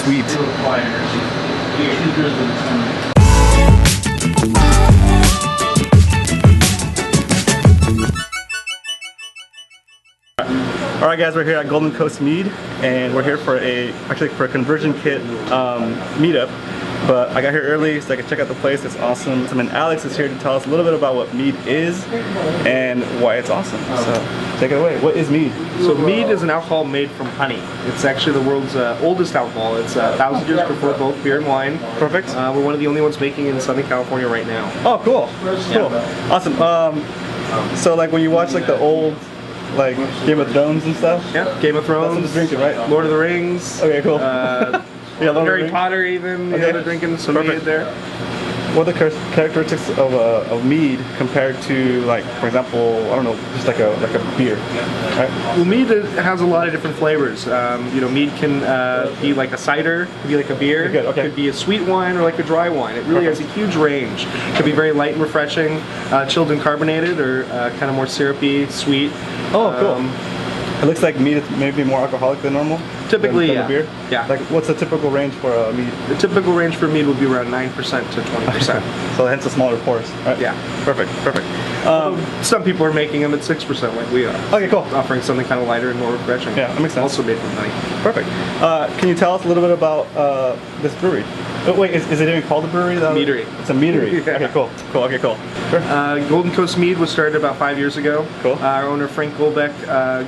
sweet. Alright guys, we're here at Coast Mead, and we're here for a conversion kit meetup. But I got here early so I could check out the place. It's awesome. And Alex is here to tell us a little bit about what mead is and why it's awesome. So take it away. What is mead? So mead is an alcohol made from honey. It's actually the world's oldest alcohol. It's 1,000 years before both beer and wine. Perfect. We're one of the only ones making it in Southern California right now. Oh, cool. Cool. Awesome. So like when you watch like the old like Game of Thrones and stuff? Yeah, Game of Thrones. That's what they're drinking, right? Lord of the Rings. Okay, cool. Yeah, Harry Potter even, okay. They're drinking some mead there. What are the characteristics of mead compared to, like, for example, I don't know, just like a beer, right? Well, mead has a lot of different flavors. You know, mead can be like a cider, could be like a beer, okay. Could be a sweet wine or like a dry wine. It really has a huge range. It could be very light and refreshing, chilled and carbonated, or kind of more syrupy, sweet. Oh, cool. It looks like mead is maybe more alcoholic than normal. Typically, than yeah. Beer. Yeah. Like, what's the typical range for mead? The typical range for mead would be around 9% to 20%. So hence the smaller pours, right? Yeah. Perfect. Some people are making them at 6% like we are. Okay, cool. Offering something kind of lighter and more refreshing. Yeah, that makes sense. Also made from honey. Perfect. Can you tell us a little bit about this brewery? Oh, wait, is it even called a brewery? Meadery. It's a meadery. Yeah. Okay, cool. Okay, cool. Golden Coast Mead was started about 5 years ago. Cool. Our owner, Frank Golbeck,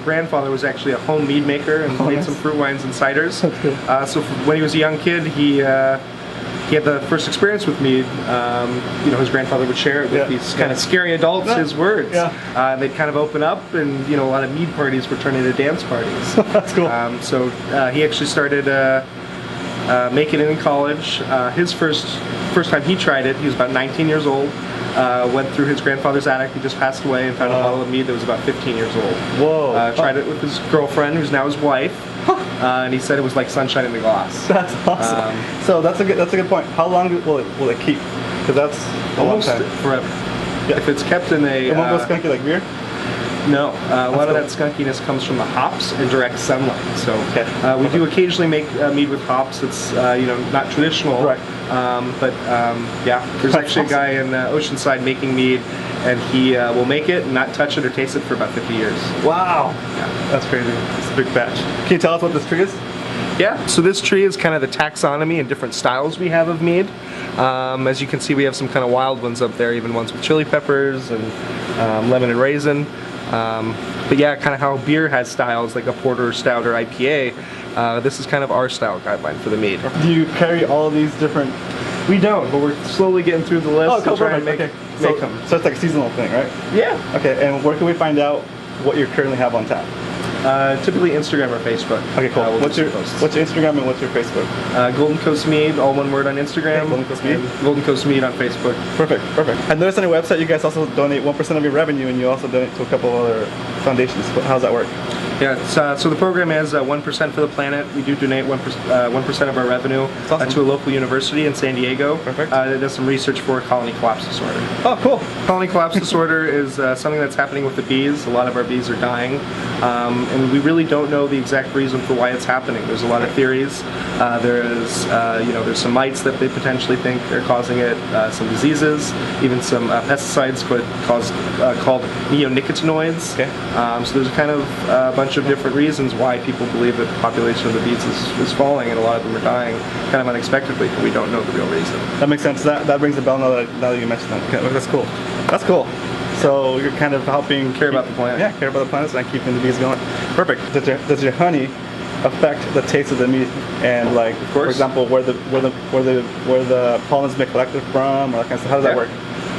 grandfather was actually a home mead maker and made some fruit wines and ciders. So when he was a young kid, he had the first experience with mead. You know, his grandfather would share it with these kind of scary adults, his words. Yeah. They'd kind of open up, and you know, a lot of mead parties would turn into dance parties. That's cool. So he actually started making it in college. His first time he tried it, he was about 19 years old. Went through his grandfather's attic. He just passed away and found a bottle of mead that was about 15 years old. Whoa. Tried it with his girlfriend, who's now his wife, and he said it was like sunshine in the glass. That's awesome. So that's a good point. How long will it keep? Because that's almost a long time. Forever. Yeah. If it's kept in a... It won't go skunky like beer? No, a lot of that skunkiness comes from the hops and direct sunlight. So we do occasionally make mead with hops. It's you know, not traditional, right? But yeah, there's actually a guy in Oceanside making mead, and he will make it and not touch it or taste it for about 50 years. Wow, that's crazy. It's a big batch. Can you tell us what this tree is? Yeah, so this tree is kind of the taxonomy and different styles we have of mead. As you can see, we have some kind of wild ones up there, even ones with chili peppers and lemon and raisin. But yeah, kind of how beer has styles like a porter, stout, or IPA. This is kind of our style guideline for the mead. Do you carry all these different? We don't, but we're slowly getting through the list to try and make them. So it's like a seasonal thing, right? Yeah. Okay, and where can we find out what you currently have on tap? Typically Instagram or Facebook. Okay, cool. What's your Instagram and what's your Facebook? Golden Coast Mead, all one word on Instagram. Okay, Golden Coast Mead. Golden Coast Mead on Facebook. Perfect. I noticed on your website you guys also donate 1% of your revenue, and you also donate to a couple other foundations. How does that work? Yeah, so the program has 1% for the planet. We do donate 1% of our revenue to a local university in San Diego. Perfect. That does some research for colony collapse disorder. Oh, cool. Colony collapse disorder is something that's happening with the bees. A lot of our bees are dying, and we really don't know the exact reason for why it's happening. There's a lot of theories. There's some mites that they potentially think are causing it, some diseases, even some pesticides called neonicotinoids. Okay. So there's kind of a bunch of different reasons why people believe that the population of the bees is falling, and a lot of them are dying kind of unexpectedly, but we don't know the real reason. That makes sense. That rings a bell now that you mentioned that. Okay, that's cool. That's cool. So you're kind of helping care about the planet. Yeah, care about the planet and keeping the bees going. Perfect. Does your honey affect the taste of the meat, and like, for example, where the pollens been collected from, or that kind of stuff? How does that work?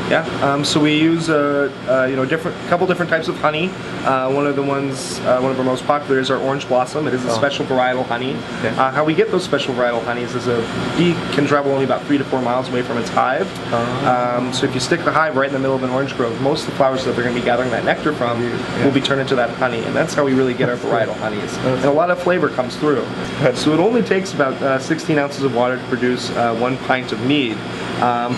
Yeah, so we use couple different types of honey. One of our most popular is our orange blossom. It is a special varietal honey. Okay. How we get those special varietal honeys is a bee can travel only about 3 to 4 miles away from its hive. So if you stick the hive right in the middle of an orange grove, most of the flowers that they're going to be gathering that nectar from will be turned into that honey, and that's how we really get our varietal honeys. And a lot of flavor comes through. So it only takes about 16 ounces of water to produce 1 pint of mead.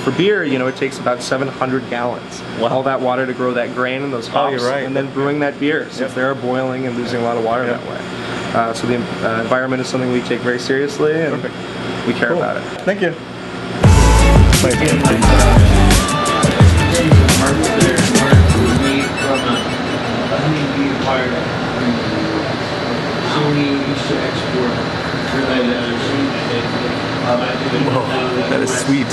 For beer, it takes about 700 gallons. Wow. All that water to grow that grain and those hops, and then brewing that beer, since they are boiling and losing a lot of water that way. So the environment is something we take very seriously, and we care about it. Thank you. Whoa, that is sweet.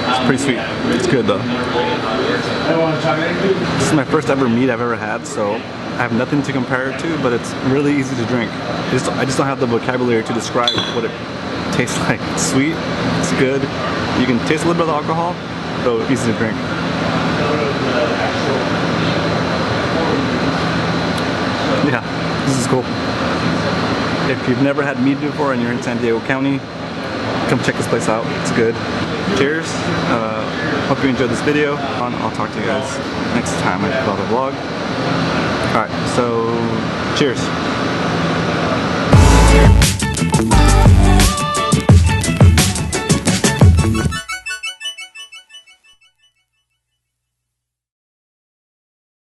It's pretty sweet. It's good though. This is my first ever mead I've ever had, so I have nothing to compare it to, but it's really easy to drink. I just don't have the vocabulary to describe what it tastes like. It's sweet, it's good. You can taste a little bit of the alcohol, so easy to drink. Yeah, this is cool. If you've never had mead before and you're in San Diego County, come check this place out. It's good. Cheers. Hope you enjoyed this video. I'll talk to you guys next time I put out a vlog. Alright, so cheers.